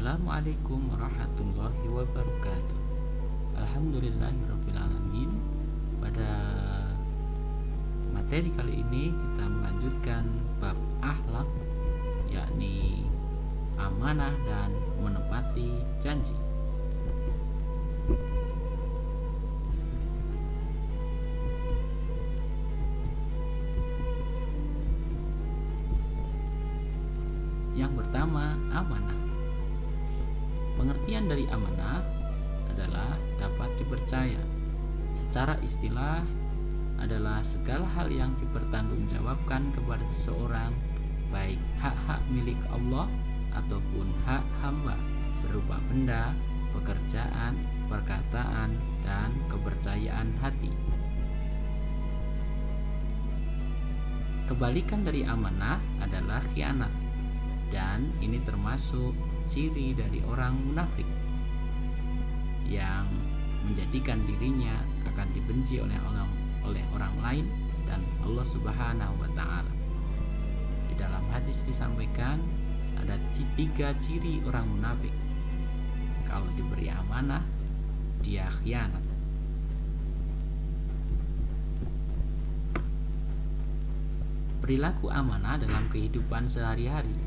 Assalamualaikum warahmatullahi wabarakatuh. Alhamdulillahirrabbilalamin. Pada materi kali ini kita melanjutkan bab akhlak, yakni amanah dan menepati janji. Yang pertama, amanah. Pengertian dari amanah adalah dapat dipercaya. Secara istilah adalah segala hal yang dipertanggungjawabkan kepada seseorang, baik hak-hak milik Allah ataupun hak hamba, berupa benda, pekerjaan, perkataan, dan kepercayaan hati. Kebalikan dari amanah adalah khianat, dan ini termasuk ciri dari orang munafik yang menjadikan dirinya akan dibenci oleh orang lain dan Allah Subhanahu wa Ta'ala. Di dalam hadis disampaikan ada 3 ciri orang munafik. Kalau diberi amanah, dia khianat. Perilaku amanah dalam kehidupan sehari-hari.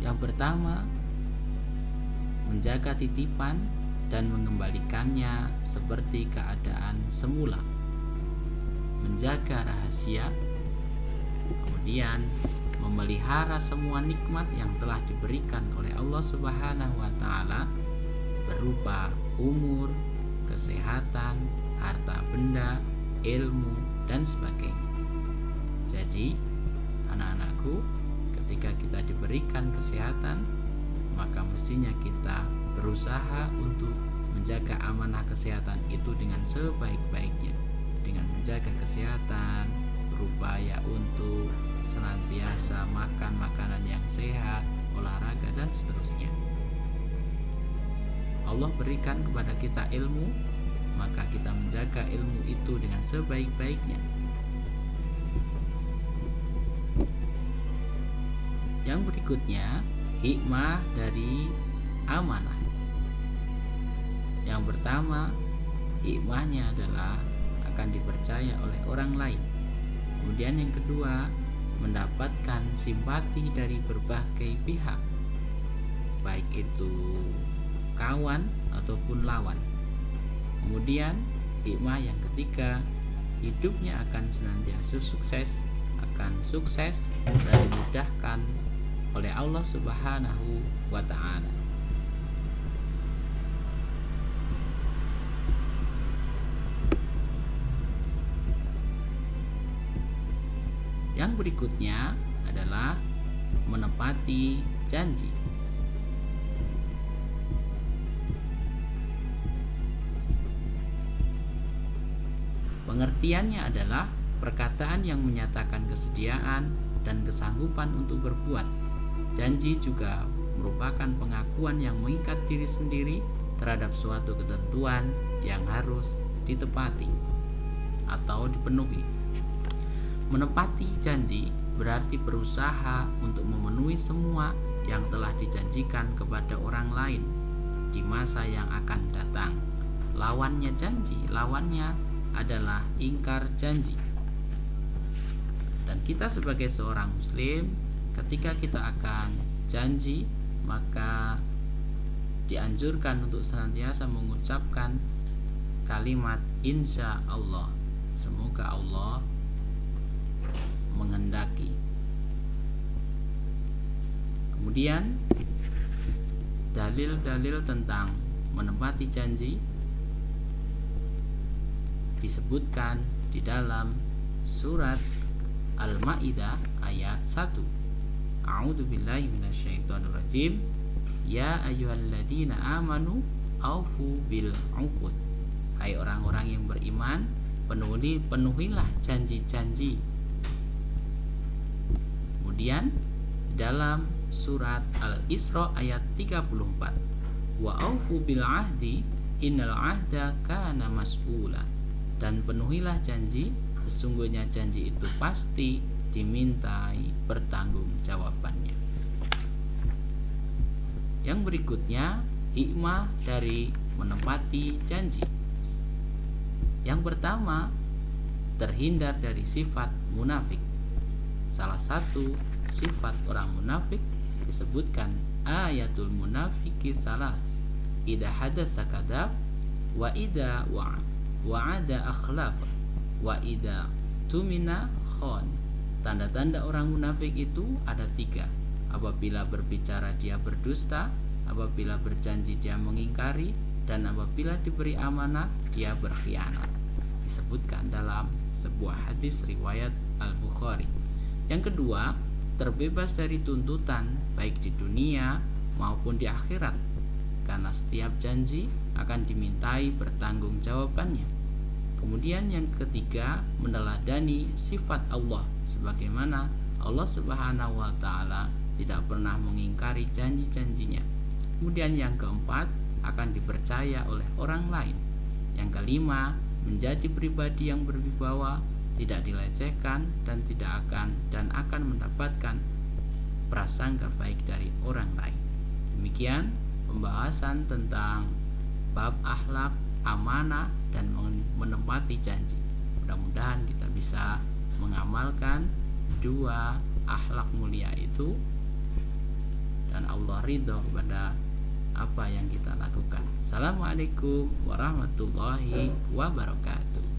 Yang pertama, menjaga titipan dan mengembalikannya seperti keadaan semula. Menjaga rahasia, kemudian memelihara semua nikmat yang telah diberikan oleh Allah Subhanahu wa Ta'ala berupa umur, kesehatan, harta benda, ilmu, dan sebagainya. Jadi, anak-anakku, ketika kita diberikan kesehatan, maka mestinya kita berusaha untuk menjaga amanah kesehatan itu dengan sebaik-baiknya. Dengan menjaga kesehatan, berupaya untuk senantiasa makan makanan yang sehat, olahraga, dan seterusnya. Allah berikan kepada kita ilmu, maka kita menjaga ilmu itu dengan sebaik-baiknya. Yang berikutnya, hikmah dari amanah. Yang pertama, hikmahnya adalah akan dipercaya oleh orang lain. Kemudian yang kedua, mendapatkan simpati dari berbagai pihak, baik itu kawan ataupun lawan. Kemudian hikmah yang ketiga, hidupnya akan senantiasa sukses dan dimudahkan oleh Allah Subhanahu wa Ta'ala. Yang berikutnya adalah menepati janji. Pengertiannya adalah perkataan yang menyatakan kesediaan dan kesanggupan untuk berbuat. Janji juga merupakan pengakuan yang mengikat diri sendiri terhadap suatu ketentuan yang harus ditepati atau dipenuhi. Menepati janji berarti berusaha untuk memenuhi semua yang telah dijanjikan kepada orang lain di masa yang akan datang. Lawannya janji, lawannya adalah ingkar janji. Dan kita sebagai seorang muslim, ketika kita akan janji, maka dianjurkan untuk senantiasa mengucapkan kalimat insya Allah, semoga Allah menghendaki. Kemudian dalil-dalil tentang menepati janji disebutkan di dalam surat Al-Maidah ayat 1. A'udzubillahi minasyaitonirrajim. Ya ayyuhalladzina amanu aufu bil 'uqud. Hai orang-orang yang beriman, penuhilah janji-janji. Kemudian dalam surat Al-Isra ayat 34. Wa aufu bil 'ahdi innal 'ahda kana mas'ula. Dan penuhilah janji, sesungguhnya janji itu pasti dimintai pertanggungjawabannya. Yang berikutnya, hikmah dari menepati janji. Yang pertama, terhindar dari sifat munafik. Salah satu sifat orang munafik disebutkan ayatul munafiki salas, idza hadasa kadzab, wa idza wa'ada akhlaf, wa idza tumina khon. Tanda-tanda orang munafik itu ada 3. Apabila berbicara dia berdusta, apabila berjanji dia mengingkari, dan apabila diberi amanah dia berkhianat. Disebutkan dalam sebuah hadis riwayat Al-Bukhari. Yang kedua, terbebas dari tuntutan baik di dunia maupun di akhirat, karena setiap janji akan dimintai pertanggungjawabannya. Kemudian yang ketiga, meneladani sifat Allah, sebagaimana Allah Subhanahu wa Ta'ala tidak pernah mengingkari janji-janjinya. Kemudian yang keempat, akan dipercaya oleh orang lain. Yang kelima, menjadi pribadi yang berwibawa, tidak dilecehkan dan akan mendapatkan prasangka baik dari orang lain. Demikian pembahasan tentang bab akhlak, amanah, dan menepati janji. Mudah-mudahan kita bisa mengamalkan 2 akhlak mulia itu dan Allah ridho kepada apa yang kita lakukan. Assalamualaikum warahmatullahi wabarakatuh.